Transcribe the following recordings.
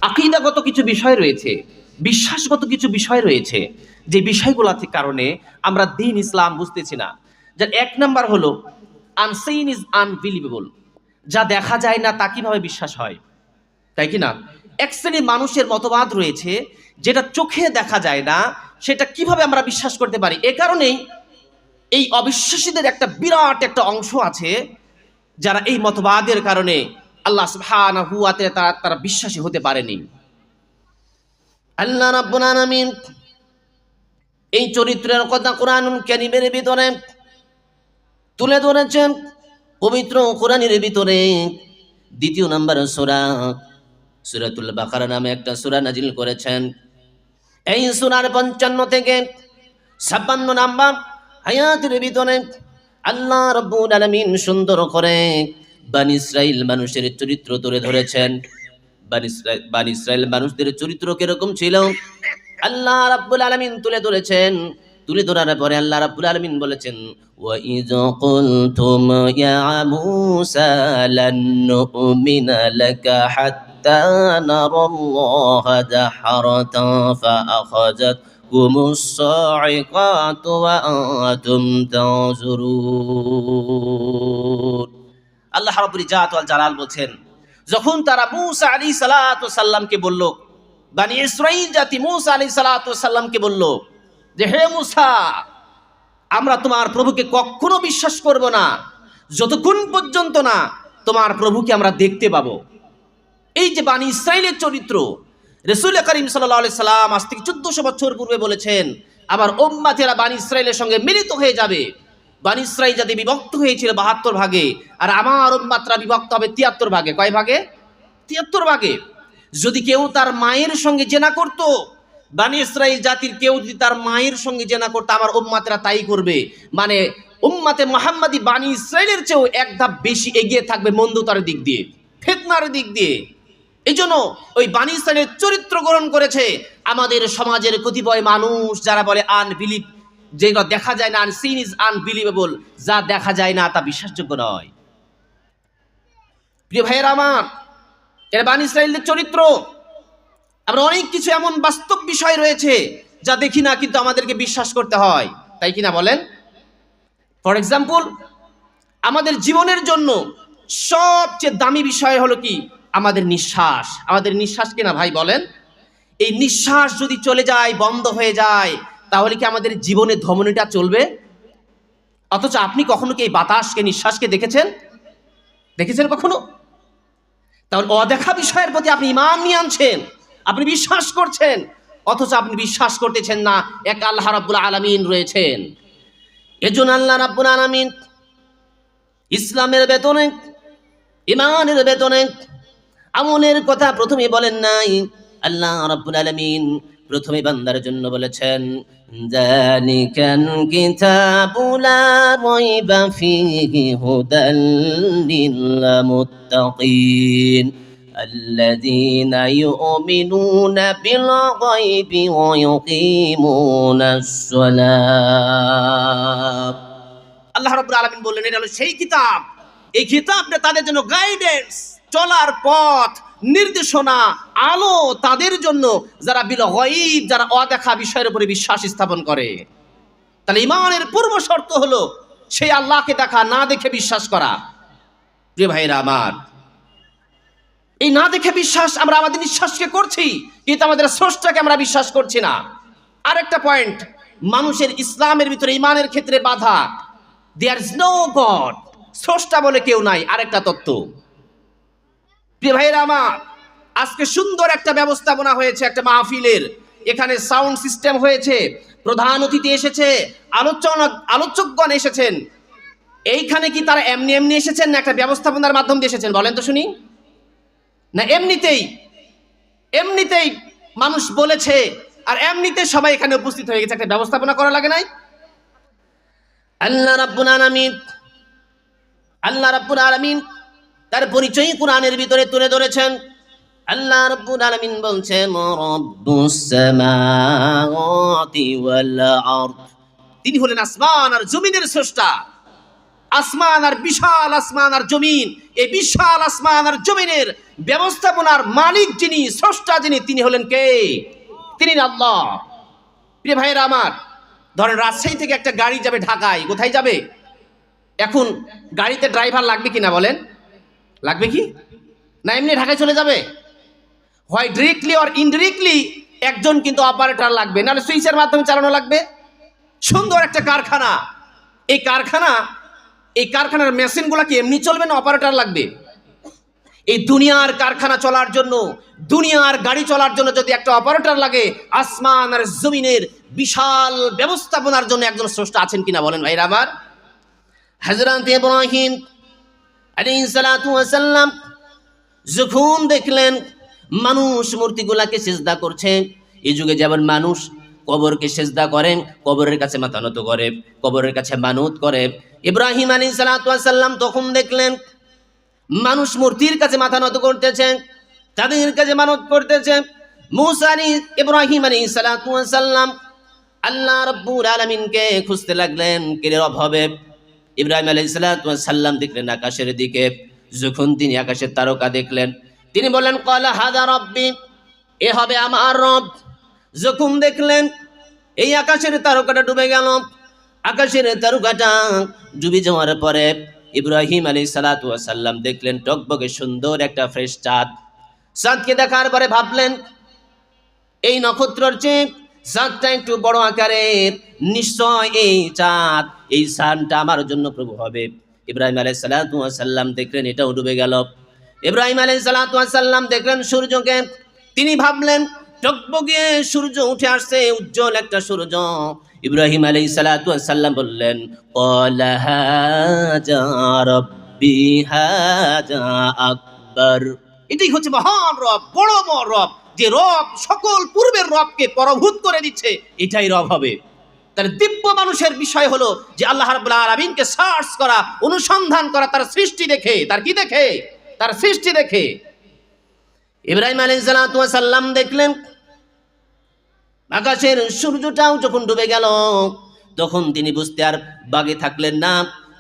আকীদাগত কিছু বিষয় রয়েছে, বিশ্বাসগত কিছু বিষয় রয়েছে, যে বিষয়গুলোর কারণে আমরা দ্বীন ইসলাম বুঝতেছি না। যার এক নাম্বার হলো আনসিন ইজ আনবিলিভেবল। যা দেখা যায় না তা কিভাবে বিশ্বাস হয়, তাই কি না? এক শ্রেণীর মানুষের মতবাদ রয়েছে যেটা চোখে দেখা যায় না, সেটা কিভাবে আমরা বিশ্বাস করতে পারি। এ কারণেই এই অবিশ্বাসীদের একটা বিরাট একটা অংশ আছে যারা এই মতবাদের কারণে আল্লাহ সুবহানাহু ওয়া তাআলা তারা বিশ্বাসী হতে পারেনি। আল্লাহ রাব্বুল আলামিন এই চরিত্রের কথা কোরআনুল কারীমের ভিতরে তুলে ধরেছেন। পবিত্র কোরআনের ভিতরে ২য় নম্বর সূরা সূরাতুল বাকারা নামে একটা সূরা নাজিল করেছেন। এই সূরার ৫৫ থেকে ৫৬ নাম্বার আয়াতের ভিতরে আল্লাহ রাব্বুল আলামিন সুন্দর করে বনী ইসরাইল মানুষের চরিত্র তুলে ধরেছেন। বনী ইসরাইল মানুষদের চরিত্র কিরকম ছিল আল্লাহ রাব্বুল আলামিন তুলে ধরেছেন। তুলে ধরার পরে আল্লাহ রাব্বুল আলামিন বলেছেন, ওয়া ইয কুলতুম ইয়া মূসা লান নু'মিনা লাকা হাত্তা নারাল্লাহা জাহরাতান ফাআখাযাতকুমুস সা'iকাতু ওয়া আনতুম তানজুরুন। আল্লাহ রাব্বুল ইজ্জাত ওয়াল জালাল বলছেন, যখন তারা মূসা আলাইহিস সালাতু সাল্লামকে বলল, বনী ইসরাইল জাতি মূসা আলাইহিস সালাতু সাল্লামকে বলল যে, হে মূসা, আমরা তোমার প্রভুকে কখনো বিশ্বাস করব না যতক্ষণ পর্যন্ত না তোমার প্রভুকে আমরা দেখতে পাবো। এই যে বনী ইসরাইলের চরিত্র, রাসূল করিম সাল্লাল্লাহু আলাইহি সাল্লাম আজ থেকে 1400 বছর পূর্বে বলেছেন, আমার উম্মতেরা বনী ইসরাইলের সঙ্গে মিলিত হয়ে যাবে। বনী ইসরাইল জাতি বিভক্ত হয়েছিল 72 ভাগে, আর আমার উম্মতরা বিভক্ত হবে 73 ভাগে। কয় ভাগে? 73 ভাগে। যদি কেউ তার মায়ের সঙ্গে জেনা করত, বনী ইসরাইল জাতির কেউ যদি তার মায়ের সঙ্গে জেনা করত, আমার উম্মতরা তাই করবে। মানে উম্মতে মুহাম্মাদি বনী ইসরাইলের চেয়েও এক ধাপ বেশি এগিয়ে থাকবে মন্দতার দিক দিয়ে, ফিতনার দিক দিয়ে। এই জন্য ওই বনী ইসরাইলের চরিত্র গ্রহণ করেছে আমাদের সমাজের কতিপয় মানুষ, যারা বলে আনবিলিভ, যেগুলো দেখা যায় না, আনসিন ইজ আনবিলিভেবল, যা দেখা যায় না তা বিশ্বাসযোগ্য নয়। প্রিয় ভাইয়েরা আমার, এরা বনী ইসরাইলের চরিত্র। আমরা অনেক কিছু এমন বাস্তব বিষয় রয়েছে যা দেখি না, কিন্তু আমাদেরকে বিশ্বাস করতে হয়, তাই কিনা বলেন? ফর এক্সাম্পল, আমাদের জীবনের জন্য সবচেয়ে দামি বিষয় হলো কি? আমাদের নিঃশ্বাস। আমাদের নিঃশ্বাস কিনা ভাই বলেন? এই নিঃশ্বাস যদি চলে যায়, বন্ধ হয়ে যায়, তাহলে কি আমাদের জীবনের ধমনীটা চলবে? অথচ আপনি কখনো কি এই বাতাসকে, নিঃশ্বাসকে দেখেছেন? দেখেছেন কখনো? তাহলে অদেখা বিষয়ের প্রতি আপনি ঈমান নিয়ে আনছেন, আপনি বিশ্বাস করছেন, অথচ আপনি বিশ্বাস করতেছেন না এক আল্লাহ রাব্বুল আলামিন রয়েছেন। এজন্য আল্লাহ রাব্বুল আলামিন ইসলামের বেতনে, ঈমানের বেতনে আমলের কথা প্রথমে বলেন নাই। আল্লাহ রাব্বুল আলামিন প্রথমে বান্দার জন্য বলেছেন, যালিকাল কিতাবু লা রাইবা ফীহি হুদাল লিল মুত্তাকিন আল্লাযীনা ইউমিনুনা বিল গায়বি ওয়া ইউকিমুনাস সালাত। আল্লাহ রাব্বুল আলামিন বললেন, এটা হলো সেই কিতাব। এই কিতাবটা তাদের জন্য গাইডেন্স, চলার পথ, নির্দেশনা, আলো তাদের জন্য যারা বিল গায়ব, যারা অদেখা বিষয়ের উপরে বিশ্বাস স্থাপন করে। তাহলে ঈমানের পূর্ব শর্ত হলো সেই আল্লাহকে দেখা, না দেখে বিশ্বাস করা। প্রিয় ভাইরা আমার, এই না দেখে বিশ্বাস আমরা আমাদের নিঃশ্বাসকে করছি, কিন্তু আমাদের স্রষ্টাকে আমরা বিশ্বাস করছি না। আরেকটা পয়েন্ট, মানুষের ইসলামের ভিতরে ঈমানের ক্ষেত্রে বাধা, দেয়ার ইজ নো গড, স্রষ্টা বলে কেউ নাই। আরেকটা তত্ত্ব। প্রিয় ভাইরা আমার, আজকে সুন্দর একটা ব্যবস্থাপনা হয়েছে একটা মাহফিলের। এখানে সাউন্ড সিস্টেম হয়েছে, প্রধান অতিথি এসেছে, আলোচকগণ এসেছেন। এইখানে কি তারা এমনি এমনি এসেছেন, না একটা ব্যবস্থাপনার মাধ্যম দিয়ে এসেছেন? বলেন তো শুনি। না এমনিতেই মানুষ বলেছে, আর এমনিতে সবাই এখানে উপস্থিত হয়ে গেছে, একটা ব্যবস্থাপনা করা লাগে নাই? আল্লাহ রাব্বুল আলামিন তার পরিচয় কোরআনের ভিতরে তুলে ধরেছেন। আল্লাহ রাব্বুল আলামিন বলছেন, রাব্বুস সামাওয়াতি ওয়াল আরদ, তিনি হলেন আসমান আর জমিনের স্রষ্টা। আসমান আর জমিন, এই বিশাল আসমান আর জমিনের ব্যবস্থাপনার মালিক যিনি, স্রষ্টা যিনি, তিনি হলেন কে? তিনি আল্লাহ। প্রিয় ভাইয়েরা আমার, ধরেন রাজশাহী থেকে একটা গাড়ি যাবে ঢাকায়, কোথায় যাবে? এখন গাড়িতে ড্রাইভার লাগবে কি না বলেন? লাগবে কি না? এমনি ঢাকায় চলে যাবে? হয় ডিরেক্টলি অর ইনডিরেক্টলি একজন কিন্তু অপারেটর লাগবে, নাহলে সুইচের মাধ্যমে চালানো লাগবে। সুন্দর একটা কারখানা, এই কারখানার মেশিনগুলো কি এমনি চলবে না অপারেটর লাগবে? এই দুনিয়ার কারখানা চলার জন্য, দুনিয়ার গাড়ি চলার জন্য যদি একটা অপারেটর লাগে, আসমান আর জমিনের বিশাল ব্যবস্থাপনার জন্য একজন স্রষ্টা আছেন কিনা বলেন ভাইরা আমার? হযরত ইব্রাহিম আলাইহিস সালাতু ওয়াস সালাম যখন দেখলেন মানুষ মূর্তিগুলাকে সিজদা করছে, এই যুগে যেমন মানুষ কবরকে সিজদা করেন, কবরের কাছে মাথা নত করে, কবরের কাছে মানত করে, ইব্রাহিম আলাইহিস সালাতু ওয়াস সালাম তখন দেখলেন মানুষ মূর্তির কাছে মাথা নত করতেছে, তাদের কাছে মানত করতেছে। ইব্রাহিম আলাইহিস সালাতু ওয়াস সালাম আল্লাহ রাব্বুল আলামিনকে খুঁজতে লাগলেন, কে রব হবে? ইব্রাহিম আলাইহিস সালাতু ওয়াস সালাম দেখলেন আকাশের দিকে। যখন তিনি আকাশের তারকা দেখলেন, তিনি বললেন ক্বালা হাযা রাব্বি, এ হবে আমার রব। যখন দেখলেন এই আকাশের তারকাটা ডুবে গেল, আকাশের তারকাটা ডুবে যাওয়ার পরে ইব্রাহিম আলাইহিস সালাতু ওয়াস সালাম দেখলেন টকবকে সুন্দর একটা ফ্রেশ চাঁদ। চাঁদকে দেখার পরে ভাবলেন এই নক্ষত্রের চেয়ে চাঁদটা একটু বড় আকারের, নিশ্চয় এই চাঁদ, এই সানটা আমার জন্য প্রভু হবে। ইব্রাহিম আলাইহিস সালাতু ওয়াস সালাম দেখলেন এটাও ডুবে গেল। ইব্রাহিম আলাইহিস সালাতু ওয়াস সালাম দেখলেন সূর্যকে, তিনি ভাবলেন টকবকে সূর্য উঠে আসছে, উজ্জ্বল একটা সূর্য। ইব্রাহিম আলাইহিস সালাতু ওয়াস সালাম বললেন ক্বালা হাযা রাব্বি হাযা আকবার, এটাই হচ্ছে মহান রব, বড় রব, যে রব সকল পূর্বের রবকে পরাভূত করে দিচ্ছে, এটাই রব হবে। তার দিব্য মানুষের বিষয় হলো যে আল্লাহ রাব্বুল আলামিনকে সার্চ করা, অনুসন্ধান করা, তার সৃষ্টি দেখে, তার কি দেখে? তার সৃষ্টি দেখে। ইব্রাহিম আলাইহিস সালাতু ওয়াস সালাম দেখলেন আকাশের সূর্যটাও যখন ডুবে গেল, তখন তিনি বুঝতে আর বাগে থাকলেন না,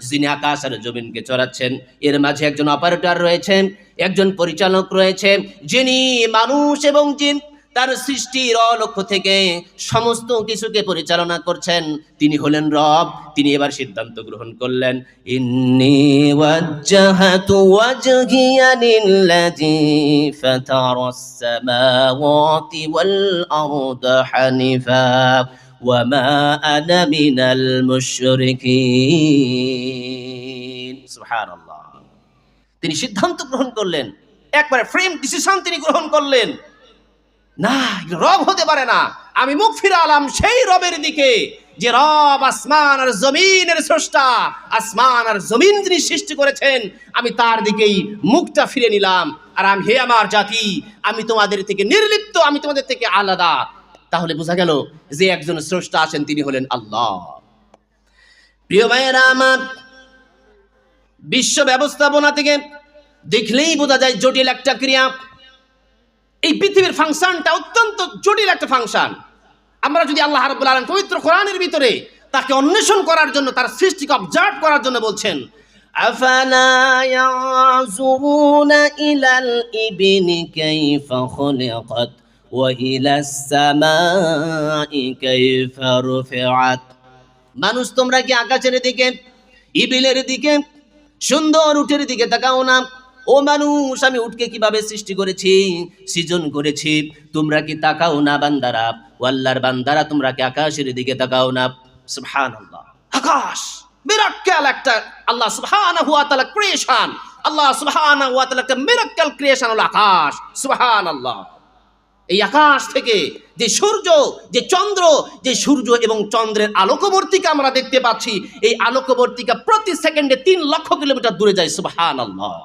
যিনি আকাশ আর জমিনকে চড়াচ্ছেন এর মাঝে একজন অপারেটর রয়েছেন, একজন পরিচালক রয়েছে, যিনি মানুষ এবং জিন তার সৃষ্টির অলক্ষ্য থেকে সমস্ত কিছুকে পরিচালনা করছেন, তিনি হলেন রব। তিনি এবার সিদ্ধান্ত গ্রহণ করলেন ইন্নী ওয়াজ্জাহাতু ওয়াজহিয়া লিল্লাযী ফাতারাস সামাওয়াতি ওয়াল আরদা হানিফা ওয়া মা আনা মিনাল মুশরিকিন। সুবহানাল্লাহ। তিনি সিদ্ধান্ত গ্রহণ করলেন, একবারে ফ্রেম ডিসিশন তিনি গ্রহণ করলেন, না রব হতে পারে না, আমি মুখ ফিরালাম সেই রবের দিকে যে রব আসমান আর জমিনের স্রষ্টা, আসমান আর জমিন যিনি সৃষ্টি করেছেন, আমি তার দিকেই মুখটা ফিরে নিলাম। আর আমি, হে আমার জাতি, আমি তোমাদের থেকে নির্লিপ্ত, আমি তোমাদের থেকে আলাদা। তাহলে বোঝা গেল যে একজন স্রষ্টা আছেন, তিনি হলেন আল্লাহ। প্রিয় ভাইয়েরা আমার, বিশ্ব ব্যবস্থাপনা থেকে দেখলেই বোঝা যায় জটিল একটা ক্রিয়া। এই পৃথিবীর ফাংশনটা অত্যন্ত জটিল একটা ফাংশন। আমরা যদি আল্লাহ রাব্বুল আলামিন পবিত্র কোরআনের ভিতরে তাকে অন্বেষণ করার জন্য, তার সৃষ্টিকে অবজার্ভ করার জন্য বলছেন আফালা ইয়াযুরুনা ইলাল ইবনি কাইফা খুলিকাত ওয়া ইলাস সামাই কাইফা রুফিআত। মানুষ তোমরা কি আকাশের দিকে, ইবিলের দিকে, সুন্দর উটের দিকে তাকাও না? ও মানুষ, আমি উটকে কিভাবে সৃষ্টি করেছি, সৃজন করেছি, তোমরা কি তাকাও না বান্দারা? ও আল্লাহর বান্দারা, তোমরা কি আকাশের দিকে তাকাও না? সুবহানাল্লাহ। আকাশ মিরাক্কেল একটা আল্লাহ সুবহানাহু ওয়া তাআলা ক্রিয়েশন, আল্লাহ সুবহানাহু ওয়া তাআলা একটা মিরাক্কেল ক্রিয়েশন হলো আকাশ। সুবহানাল্লাহ। এই আকাশ থেকে যে সূর্য, যে চন্দ্র, যে সূর্য এবং চন্দ্রের আলোকবর্তিকা আমরা দেখতে পাচ্ছি, এই আলোকবর্তিকা প্রতি সেকেন্ডে 3 লক্ষ কিলোমিটার দূরে যায়। সুবহানাল্লাহ।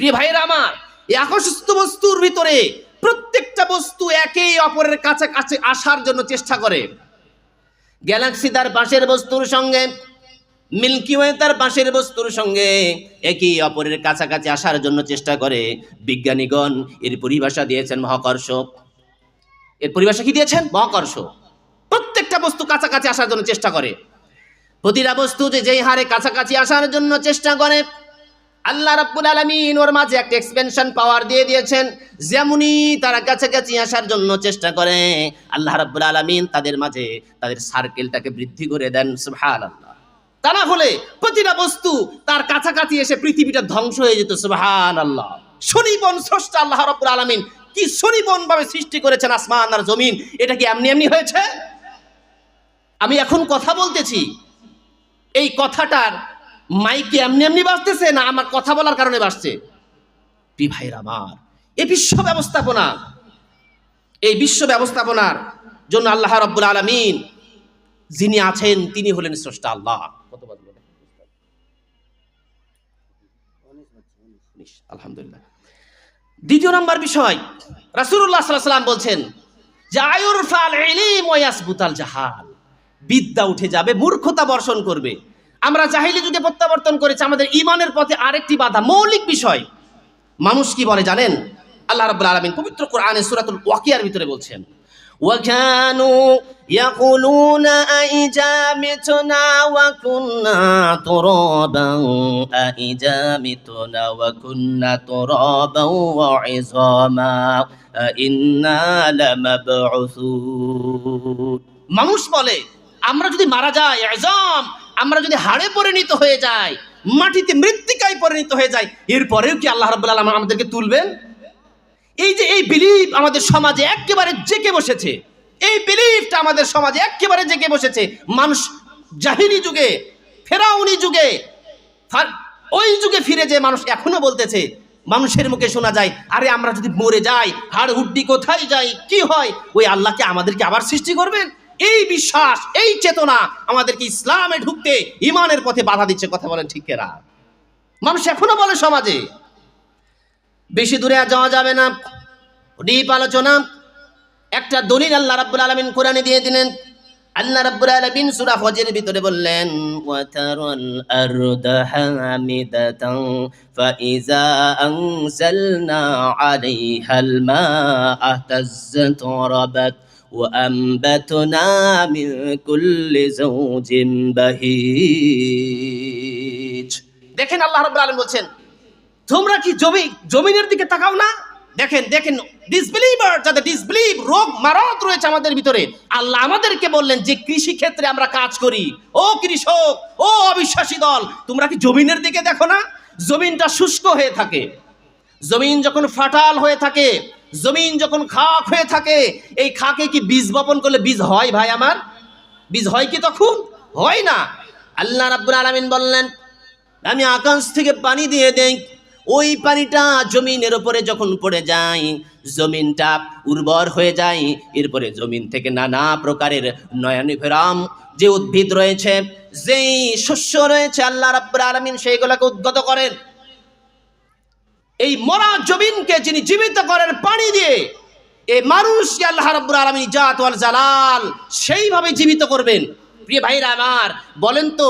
প্রিয় ভাইয়েরা আমার, এই আকাশস্থ বস্তুর ভিতরে প্রত্যেকটা বস্তু একে অপরের কাছাকাছি আসার জন্য চেষ্টা করে। গ্যালাক্সি তার পাশের বস্তুর সঙ্গে, মিল্কি ওয়ে তার পাশের বস্তুর সঙ্গে একে অপরের কাছাকাছি আসার জন্য চেষ্টা করে। বিজ্ঞানীগণ এর পরিভাষা দিয়েছেন মহাকর্ষ। এর পরিভাষা কি দিয়েছেন? মহাকর্ষ। প্রত্যেকটা বস্তু কাছাকাছি আসার জন্য চেষ্টা করে। প্রতিটা বস্তু যেই হারে কাছাকাছি আসার জন্য চেষ্টা করে, আল্লাহ রাব্বুল আলামিন ওর মাঝে একটা এক্সপেনশন পাওয়ার দিয়ে দিয়েছেন। যেমনি তারা কাছাকাছি আসার জন্য চেষ্টা করে, আল্লাহ রাব্বুল আলামিন তাদের মাঝে তাদের সার্কেলটাকে বৃদ্ধি করে দেন। সুবহানাল্লাহ। তা না হলে প্রতিটা বস্তু তার কাছাকাছি এসে পৃথিবীটা ধ্বংস হয়ে যেত। সুবহানাল্লাহ। সুনিবন স্রষ্টা আল্লাহ রাব্বুল আলামিন কি সুনিবন ভাবে সৃষ্টি করেছেন আসমান আর জমিন। এটা কি এমনি এমনি হয়েছে? আমি এখন কথা বলতেছি, এই কথাটার মাইকে এমনি এমনি বাজতেছে না আমার কথা বলার কারণে বাজছে? ভাইরা আমার, এই বিশ্ব ব্যবস্থাপনার জন্য আল্লাহ রাব্বুল আলামিন যিনি আছেন তিনি হলেন স্রষ্টা আল্লাহ। কত বাজলো? আলহামদুলিল্লাহ। দ্বিতীয় নম্বর বিষয়, রাসূলুল্লাহ সাল্লাল্লাহু আলাইহি ওয়াসাল্লাম বলছেন যে আয়ুরফাল ইলম ওয়া ইয়াসবুতাল জাহাল, বিদ্যা উঠে যাবে, মূর্খতা বর্ষণ করবে। আমরা জাহিলি যুগে প্রত্যাবর্তন করেছি। আমাদের ঈমানের পথে আরেকটি বাধা, মৌলিক বিষয়। মানুষ কি বলে জানেন? আল্লাহ রাব্বুল আলামিন পবিত্র কোরআনে সূরাতুল ওয়াকিয়ার ভিতরে বলছেন, ওয়া কানু ইয়াকুলুনা আইজা মিতনা ওয়া কুননা তুরাবান, আইজা মিতনা ওয়া কুননা তুরাবান ওয়া ইযামা ইন্না লামাবউসুন। মানুষ বলে আমরা যদি মারা যাই, ইযাম, আমরা যদি হাড়ে পরিণত হয়ে যাই, মাটিতে মৃত্তিকায় পরিণত হয়ে যায়, এরপরেও কি আল্লাহ রাব্বুল আলামিন আমাদেরকে তুলবেন? এই যে এই বিলিভ আমাদের সমাজে একেবারে জেঁকে বসেছে, এই বিলিভটা আমাদের সমাজে একেবারে জেঁকে বসেছে। মানুষ জাহিলি যুগে, ফেরাউনি যুগে, ওই যুগে ফিরে যে মানুষ এখনো বলতেছে, মানুষের মুখে শোনা যায়, আরে আমরা যদি মরে যাই, হাড় হুড্ডি কোথায় যাই, কি হয়, ওই আল্লাহকে আমাদেরকে আবার সৃষ্টি করবেন। এই বিশ্বাস, এই চেতনা আমাদেরকে ইসলামে ঢুকতে, ঈমানের পথে বাধা দিচ্ছে। কথা বলেন ঠিক কিনা? মানুষ এখনো বলে সমাজে। বেশি দূরে যাওয়া যাবে না, ডিপ আলোচনা। একটা দলিল আল্লাহ রাব্বুল আলামিন কোরআনে দিয়ে দিলেন। আল্লাহ রাব্বুল আলামিন সূরা হজের ভিতরে বললেন, ওয়া তারাল আরদা হামিদাতান ফাইজা আনজালনা আলাইহাল মাআ তাযাত রাবাত ওয়া আমবাতনা মিন কুল্লি যাওজিন বাহিজ। দেখেন আল্লাহ রাব্বুল আলামিন বলছেন, তোমরা কি জমিনের দিকে তাকাও না? দেখেন ডিসবিলিভার, যাদের ডিসবিলিভ রোগ মারাত রয়েছে আমাদের ভিতরে, আল্লাহ আমাদেরকে বললেন যে কৃষি ক্ষেত্রে আমরা কাজ করি, ও কৃষক, ও অবিশ্বাসী দল, তোমরা কি জমিনের দিকে দেখো না? জমিনটা শুষ্ক হয়ে থাকে, জমিন যখন ফাটাল হয়ে থাকে, জমিন যখন খাক হয়ে থাকে, এই খাকে কি বীজ বপন করলে বীজ হয়? ভাই আমার, বীজ হয় কি? তখন হয় না। আল্লাহ রাব্বুল আলামিন বললেন, আমি আকাশ থেকে পানি দিয়ে দেই, ওই পানিটা জমিনের উপরে যখন পড়ে যায়, জমিনটা উর্বর হয়ে যায়। এরপরে জমিন থেকে নানা প্রকারের নয়নিভেরাম যে উদ্ভিদ রয়েছে, যেই শস্য রয়েছে, আল্লাহ রাব্বুল আলামিন সেইগুলোকে উদ্গত করেন। এই মরা জমিনকে যিনি জীবিত করেন পানি দিয়ে, এই মানুষকে আল্লাহ রাব্বুল আলামিন জাত ওয়াল জালাল সেইভাবে জীবিত করবেন। প্রিয় ভাইরা আমার, বলেন তো